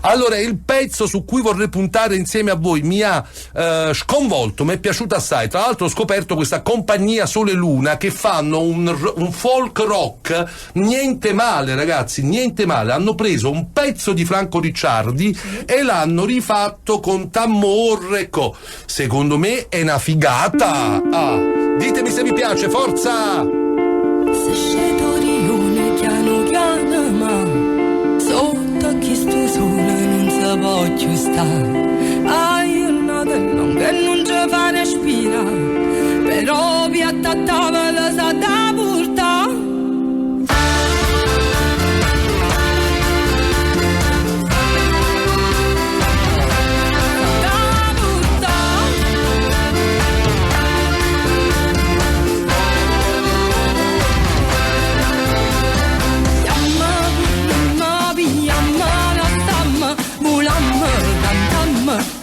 Allora, il pezzo su cui vorrei puntare insieme a voi mi ha sconvolto, mi è piaciuto assai. Tra l'altro ho scoperto questa compagnia Sole Luna che fanno un folk rock niente male, ragazzi, niente male. Hanno preso un pezzo di Franco Ricciardi e l'hanno rifatto con Tammorreco. Secondo me è una figata. Ditemi se vi piace, forza! Se scedo rione piano piano, ma sotto chi sto sola non si può più stare. Io noto che non ci fa respirare, però piatta a tavola sa da portare.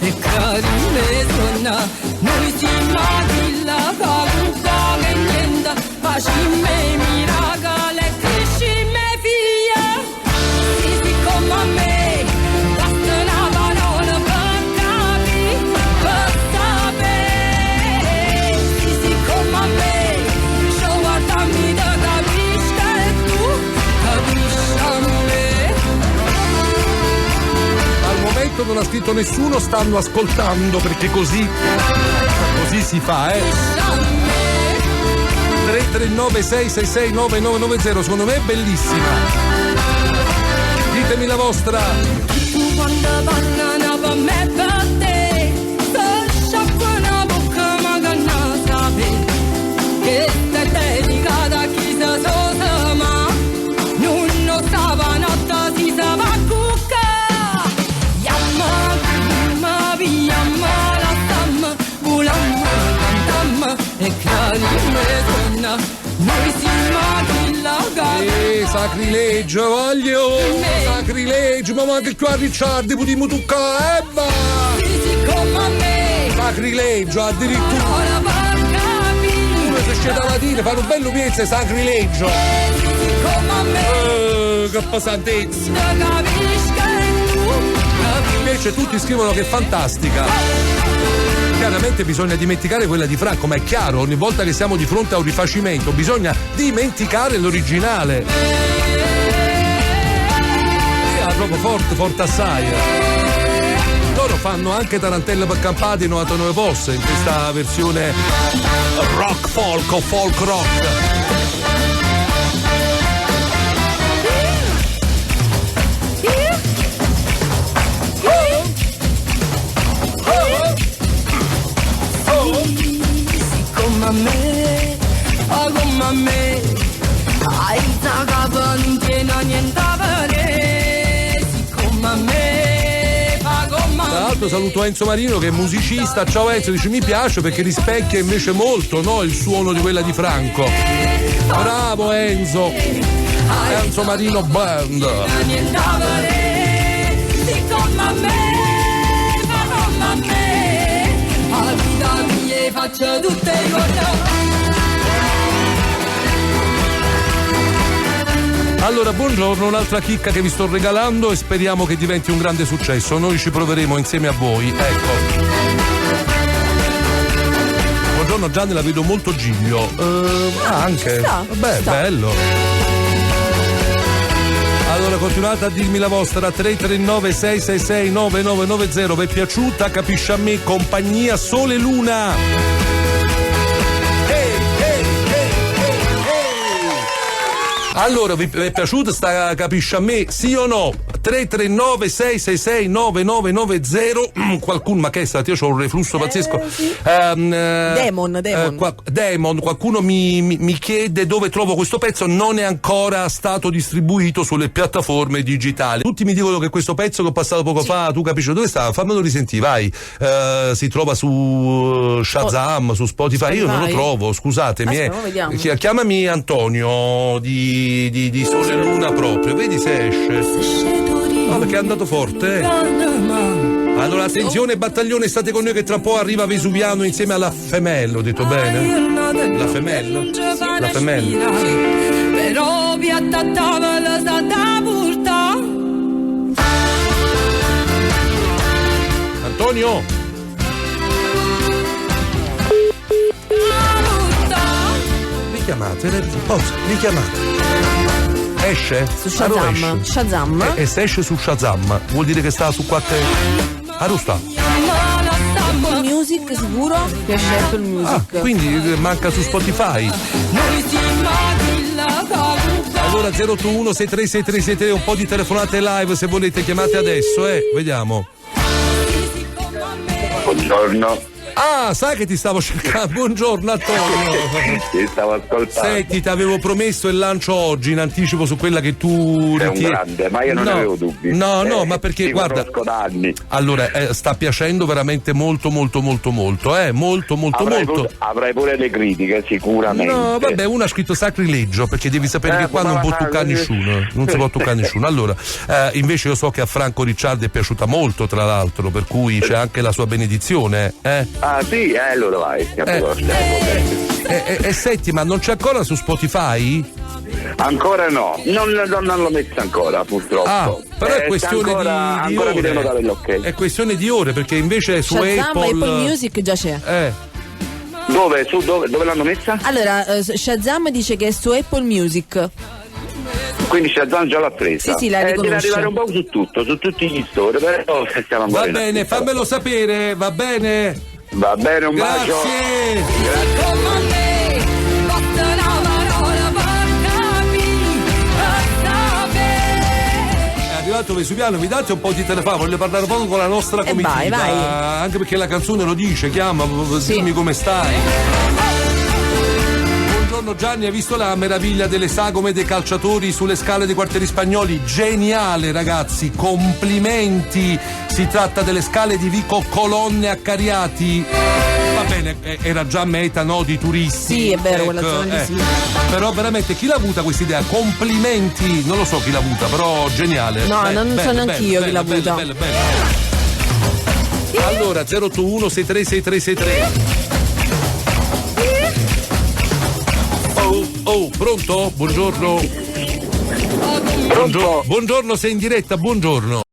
E carine sonna, noi siamo qui la capuca che niente, faccimme miracoli e crescimme figlia. Sì, come a me, basta una parola per capire, per sapere. Sì, come a me, ci guardami da capisci e tu capisci a me. Al momento non ha scritto nessuno, stanno ascoltando perché così si fa, 339 666 9990, secondo me è bellissima. Ditemi la vostra. Tu quando parlano per me per te, se sciacqua una bocca ma che non sape, che stai delicata chi sa sosa ma non stava notte si sa va cucca. E carine donna, noi siamo qui la gara. Sacrilegio, voglio! Sacrilegio, ma anche qua Ricciardi potremmo toccare, va! Sì, come a me. Sacrilegio, addirittura! Come se c'è da latino, fanno bello piezza, sacrilegio! Sì, come a me. Che pesantezza! Invece tutti scrivono che è fantastica. Chiaramente bisogna dimenticare quella di Franco, ma è chiaro, ogni volta che siamo di fronte a un rifacimento bisogna dimenticare l'originale. È proprio forte assai. Loro fanno anche Tarantella per campate in 99 posse in questa versione rock folk o folk rock. Come a me, hai capo non tiene niente a vedere, come a me, come a me. Tra l'altro saluto Enzo Marino che è musicista. Ciao Enzo, dice mi piace perché rispecchia invece molto, no, il suono di quella di Franco. Bravo Enzo. Enzo Marino Band. Niente a vedere, come a me, come a me, la vita mia faccio tutte cose. Allora, buongiorno, un'altra chicca che vi sto regalando e speriamo che diventi un grande successo. Noi ci proveremo insieme a voi. Ecco. Buongiorno Gianni, la vedo molto Giglio. Anche. Vabbè, bello. Allora continuate a dirmi la vostra 339 666 9990. Vi è piaciuta? Capisci a me, compagnia Sole Luna. Allora, vi è piaciuta sta capisci a me? Sì o no? 339 666 9990. Qualcuno, ma che è stato? Io ho un reflusso pazzesco. Sì. Demon, qualcuno mi chiede dove trovo questo pezzo. Non è ancora stato distribuito sulle piattaforme digitali. Tutti mi dicono che questo pezzo che ho passato poco fa, tu capisci dove sta? Fammelo risentire, vai. Si trova su Shazam, su Spotify. Io non lo trovo, scusatemi. Chiamami Antonio di Sole Luna proprio, vedi se esce. No, perché è andato forte. Allora attenzione battaglione, state con noi che tra un po' arriva Vesuviano insieme alla Femelle, ho detto bene? La Femelle? La Femelle. Però piatta a tavola sa da portare. Antonio. Richiamate. Esce? Su Shazam. Shazam. E se esce su Shazam vuol dire che sta su quattro. Arusta. Apple Music sicuro? Che esce Apple Music. Quindi manca su Spotify. Allora 081 636363, un po' di telefonate live se volete, chiamate adesso, vediamo. Buongiorno. Ah, sai che ti stavo cercando? Buongiorno Antonio. Ti stavo ascoltando. Senti, ti avevo promesso il lancio oggi in anticipo su quella che tu Sei un grande, ma io non avevo dubbi. No, ma perché ti guarda. Conosco da anni. Allora, sta piacendo veramente molto. Avrai pure le critiche, sicuramente. No, vabbè, uno ha scritto sacrilegio, perché devi sapere che qua non può toccare nessuno. Non si può toccare nessuno. Allora, invece io so che a Franco Ricciardi è piaciuta molto, tra l'altro, per cui c'è anche la sua benedizione, Ah sì, allora vai, senti, ma non c'è ancora su Spotify? Ancora no, non l'ho messa ancora, purtroppo. Però è questione di ancora ore. mi devono dare l'ok. È questione di ore, perché invece su Apple Music già c'è. Dove l'hanno messa? Allora, Shazam dice che è su Apple Music. Quindi Shazam già l'ha presa. Sì, la riconosce. Deve arrivare un po' su tutto, su tutti gli store, però stiamo ancora. Va bene, fammelo sapere, va bene? Va bene, un bacio. Grazie. È arrivato Vesuviano, mi date un po' di telefono, voglio parlare un po' con la nostra comitiva. Vai. Anche perché la canzone lo dice, chiama, dimmi come stai. Buongiorno Gianni, hai visto la meraviglia delle sagome dei calciatori sulle scale dei quartieri spagnoli? Geniale ragazzi, complimenti. Si tratta delle scale di Vico Colonne a Cariati. Va bene, era già meta, no, di turisti. Sì, è vero, quella zona di sì. Però veramente chi l'ha avuta questa idea? Complimenti, non lo so chi l'ha avuta, però geniale. No, non so neanche io chi l'ha avuta. Bello. Allora 081 636363. Oh, pronto? Buongiorno. Buongiorno, sei in diretta, buongiorno.